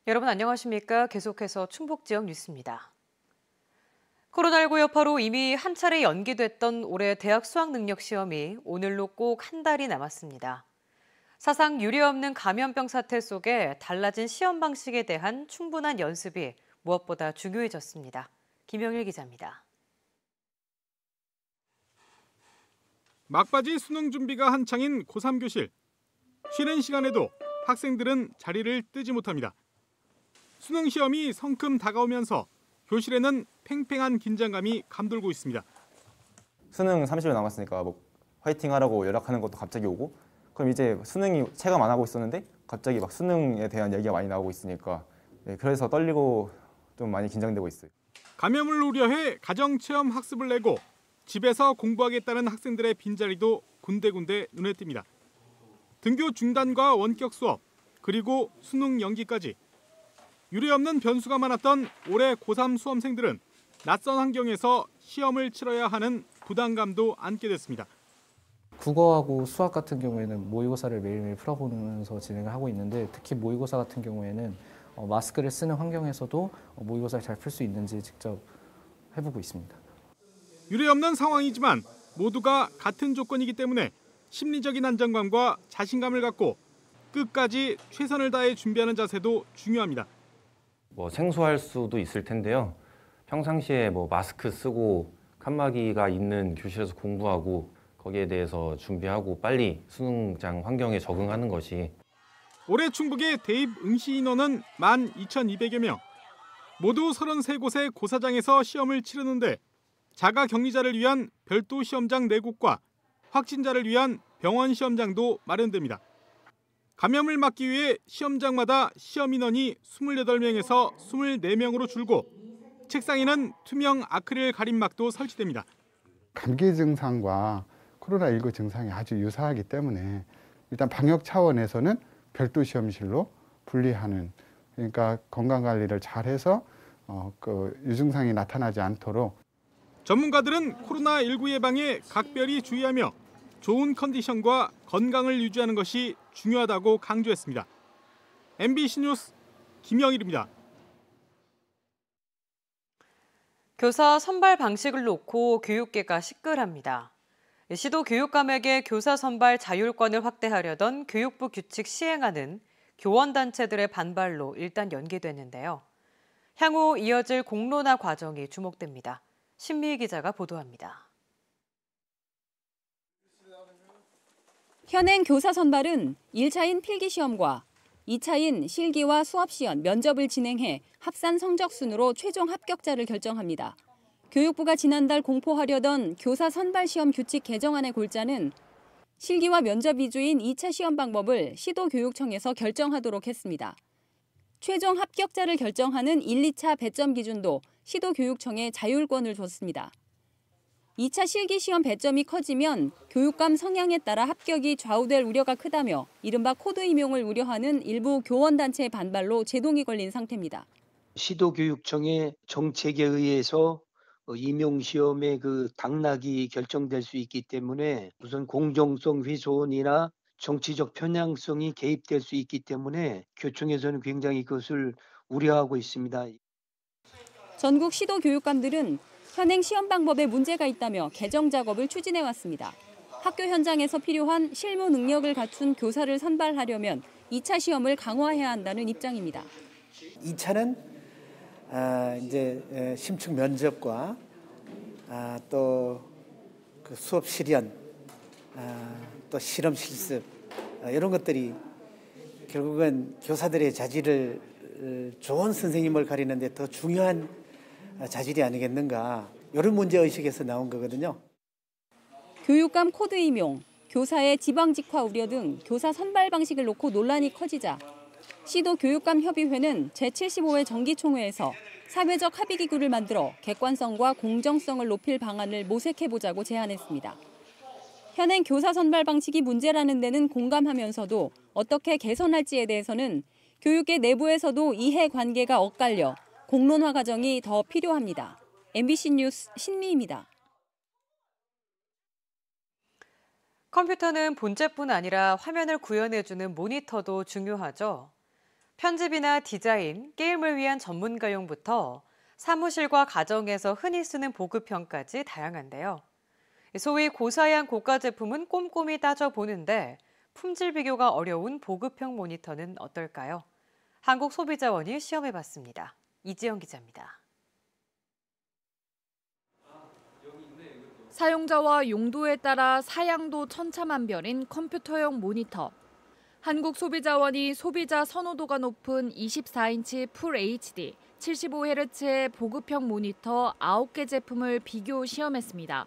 여러분 안녕하십니까? 계속해서 충북 지역 뉴스입니다. 코로나19 여파로 이미 한 차례 연기됐던 올해 대학 수학능력 시험이 오늘로 꼭 한 달이 남았습니다. 사상 유례없는 감염병 사태 속에 달라진 시험 방식에 대한 충분한 연습이 무엇보다 중요해졌습니다. 김영일 기자입니다. 막바지 수능 준비가 한창인 고3 교실. 쉬는 시간에도 학생들은 자리를 뜨지 못합니다. 수능 시험이 성큼 다가오면서 교실에는 팽팽한 긴장감이 감돌고 있습니다. 수능 30일 남았으니까 화이팅 하라고 연락하는 것도 갑자기 오고, 그럼 이제 수능이 체감 안 하고 있었는데 갑자기 수능에 대한 얘기가 많이 나오고 있으니까 그래서 떨리고 좀 많이 긴장되고 있어요. 감염을 우려해 가정체험 학습을 내고 집에서 공부하겠다는 학생들의 빈자리도 군데군데 눈에 띕니다. 등교 중단과 원격 수업, 그리고 수능 연기까지 유례없는 변수가 많았던 올해 고3 수험생들은 낯선 환경에서 시험을 치러야 하는 부담감도 안게 됐습니다. 국어하고 수학 같은 경우에는 모의고사를 매일매일 풀어보면서 진행을 하고 있는데, 특히 모의고사 같은 경우에는 마스크를 쓰는 환경에서도 모의고사를 잘 풀 수 있는지 직접 해보고 있습니다. 유례없는 상황이지만 모두가 같은 조건이기 때문에 심리적인 안정감과 자신감을 갖고 끝까지 최선을 다해 준비하는 자세도 중요합니다. 생소할 수도 있을 텐데요. 평상시에 마스크 쓰고 칸막이가 있는 교실에서 공부하고 거기에 대해서 준비하고 빨리 수능장 환경에 적응하는 것이. 올해 충북의 대입 응시 인원은 12,200여 명. 모두 33곳의 고사장에서 시험을 치르는데 자가 격리자를 위한 별도 시험장 4곳과 확진자를 위한 병원 시험장도 마련됩니다. 감염을 막기 위해 시험장마다 시험 인원이 28명에서 24명으로 줄고 책상에는 투명 아크릴 가림막도 설치됩니다. 감기 증상과 코로나19 증상이 아주 유사하기 때문에 일단 방역 차원에서는 별도 시험실로 분리하는, 그러니까 건강관리를 잘해서 유증상이 나타나지 않도록. 전문가들은 코로나19 예방에 각별히 주의하며 좋은 컨디션과 건강을 유지하는 것이 중요하다고 강조했습니다. MBC 뉴스 김영일입니다. 교사 선발 방식을 놓고 교육계가 시끌합니다. 시도 교육감에게 교사 선발 자율권을 확대하려던 교육부 규칙 시행안은 교원단체들의 반발로 일단 연기됐는데요. 향후 이어질 공론화 과정이 주목됩니다. 신미희 기자가 보도합니다. 현행 교사 선발은 1차인 필기시험과 2차인 실기와 수업시연, 면접을 진행해 합산 성적 순으로 최종 합격자를 결정합니다. 교육부가 지난달 공포하려던 교사 선발 시험 규칙 개정안의 골자는 실기와 면접 위주인 2차 시험 방법을 시도교육청에서 결정하도록 했습니다. 최종 합격자를 결정하는 1, 2차 배점 기준도 시도교육청에 자율권을 줬습니다. 2차 실기시험 배점이 커지면 교육감 성향에 따라 합격이 좌우될 우려가 크다며 이른바 코드 임용을 우려하는 일부 교원단체의 반발로 제동이 걸린 상태입니다. 시도교육청의 정책에 의해서 임용시험의 당락이 결정될 수 있기 때문에 우선 공정성 훼손이나 정치적 편향성이 개입될 수 있기 때문에 교총에서는 굉장히 그것을 우려하고 있습니다. 전국 시도교육감들은 현행 시험 방법에 문제가 있다며 개정 작업을 추진해왔습니다. 학교 현장에서 필요한 실무 능력을 갖춘 교사를 선발하려면 2차 시험을 강화해야 한다는 입장입니다. 2차는 이제 심층 면접과 또 수업 실연, 또 실험 실습 이런 것들이 결국은 교사들의 자질을 좋은 선생님을 가리는데 더 중요한 자질이 아니겠는가, 이런 문제의식에서 나온 거거든요. 교육감 코드 임용, 교사의 지방직화 우려 등 교사 선발 방식을 놓고 논란이 커지자 시도교육감협의회는 제75회 정기총회에서 사회적 합의기구를 만들어 객관성과 공정성을 높일 방안을 모색해보자고 제안했습니다. 현행 교사 선발 방식이 문제라는 데는 공감하면서도 어떻게 개선할지에 대해서는 교육계 내부에서도 이해관계가 엇갈려 공론화 과정이 더 필요합니다. MBC 뉴스 신미입니다. 컴퓨터는 본체뿐 아니라 화면을 구현해주는 모니터도 중요하죠. 편집이나 디자인, 게임을 위한 전문가용부터 사무실과 가정에서 흔히 쓰는 보급형까지 다양한데요. 소위 고사양 고가 제품은 꼼꼼히 따져보는데 품질 비교가 어려운 보급형 모니터는 어떨까요? 한국소비자원이 시험해봤습니다. 이지영 기자입니다. 사용자와 용도에 따라 사양도 천차만별인 컴퓨터용 모니터. 한국소비자원이 소비자 선호도가 높은 24인치 풀 HD, 75Hz의 보급형 모니터 9개 제품을 비교 시험했습니다.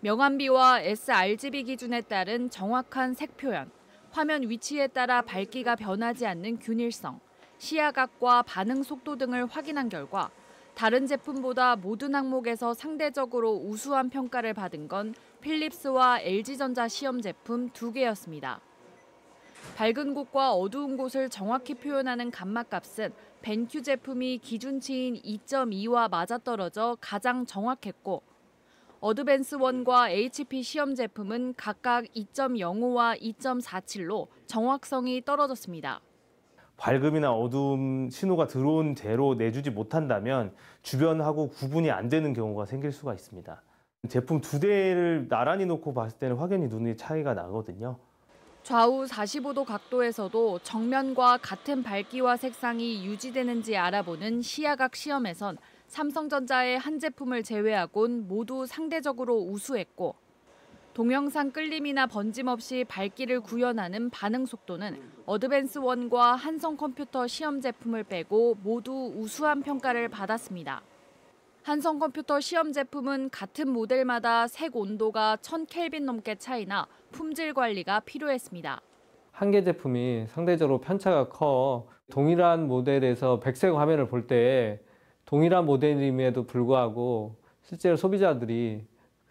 명암비와 sRGB 기준에 따른 정확한 색 표현, 화면 위치에 따라 밝기가 변하지 않는 균일성, 시야각과 반응 속도 등을 확인한 결과 다른 제품보다 모든 항목에서 상대적으로 우수한 평가를 받은 건 필립스와 LG전자 시험 제품 2개였습니다. 밝은 곳과 어두운 곳을 정확히 표현하는 감마값은 벤큐 제품이 기준치인 2.2와 맞아떨어져 가장 정확했고 어드밴스 1과 HP 시험 제품은 각각 2.05와 2.47로 정확성이 떨어졌습니다. 밝음이나 어두움 신호가 들어온 대로 내주지 못한다면 주변하고 구분이 안 되는 경우가 생길 수가 있습니다. 제품 2대를 나란히 놓고 봤을 때는 확연히 눈의 차이가 나거든요. 좌우 45도 각도에서도 정면과 같은 밝기와 색상이 유지되는지 알아보는 시야각 시험에선 삼성전자의 한 제품을 제외하곤 모두 상대적으로 우수했고 동영상 끌림이나 번짐 없이 밝기를 구현하는 반응 속도는 어드밴스 1과 한성컴퓨터 시험 제품을 빼고 모두 우수한 평가를 받았습니다. 한성컴퓨터 시험 제품은 같은 모델마다 색 온도가 1000켈빈 넘게 차이나 품질 관리가 필요했습니다. 한 개 제품이 상대적으로 편차가 커 동일한 모델에서 백색 화면을 볼 때 동일한 모델임에도 불구하고 실제로 소비자들이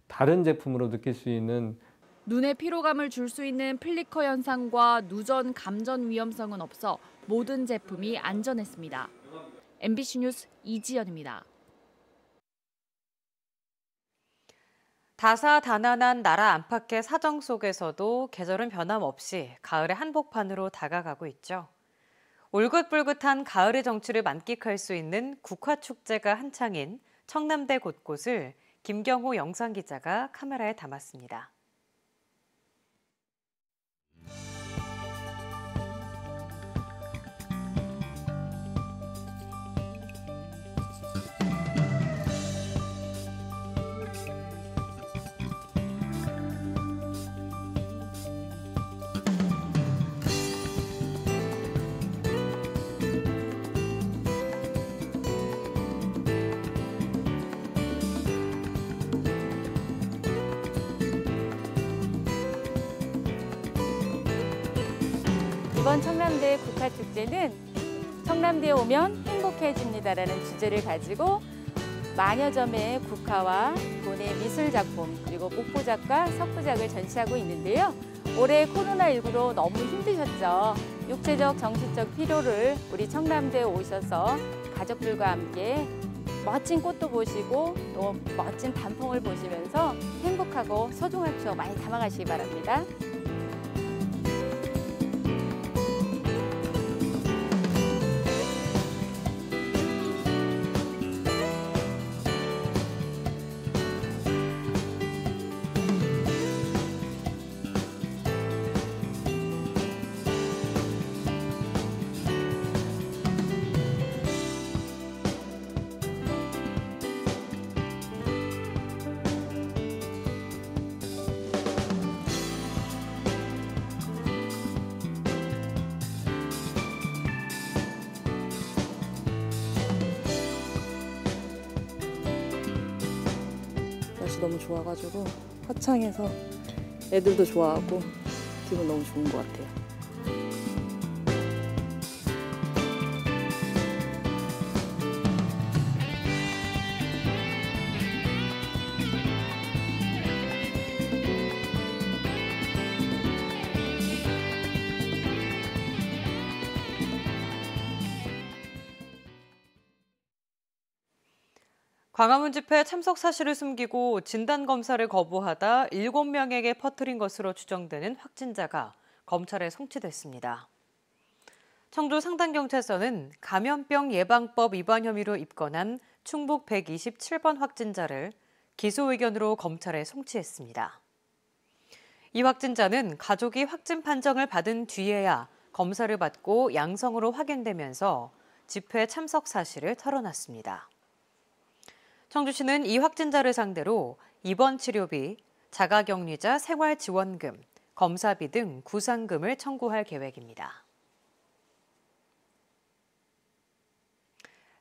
다른 제품으로 느낄 수 있는 눈에 피로감을 줄 수 있는 플리커 현상과 누전, 감전 위험성은 없어 모든 제품이 안전했습니다. MBC 뉴스 이지연입니다. 다사다난한 나라 안팎의 사정 속에서도 계절은 변함없이 가을의 한복판으로 다가가고 있죠. 울긋불긋한 가을의 정취를 만끽할 수 있는 국화축제가 한창인 청남대 곳곳을 김경호 영상기자가 카메라에 담았습니다. 이번 청남대 국화축제는 청남대에 오면 행복해집니다라는 주제를 가지고 만여 점의 국화와 도내 미술작품 그리고 목포작과 석부작을 전시하고 있는데요. 올해 코로나19로 너무 힘드셨죠. 육체적, 정신적 피로를 우리 청남대에 오셔서 가족들과 함께 멋진 꽃도 보시고 또 멋진 단풍을 보시면서 행복하고 소중한 추억 많이 담아가시기 바랍니다. 날씨 너무 좋아가지고 화창해서 애들도 좋아하고 기분 너무 좋은 것 같아요. 광화문 집회 참석 사실을 숨기고 진단검사를 거부하다 7명에게 퍼뜨린 것으로 추정되는 확진자가 검찰에 송치됐습니다. 청주 상당경찰서는 감염병 예방법 위반 혐의로 입건한 충북 127번 확진자를 기소 의견으로 검찰에 송치했습니다. 이 확진자는 가족이 확진 판정을 받은 뒤에야 검사를 받고 양성으로 확인되면서 집회 참석 사실을 털어놨습니다. 청주시는 이 확진자를 상대로 입원 치료비, 자가격리자 생활지원금, 검사비 등 구상금을 청구할 계획입니다.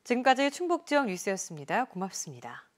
지금까지 충북 지역 뉴스였습니다. 고맙습니다.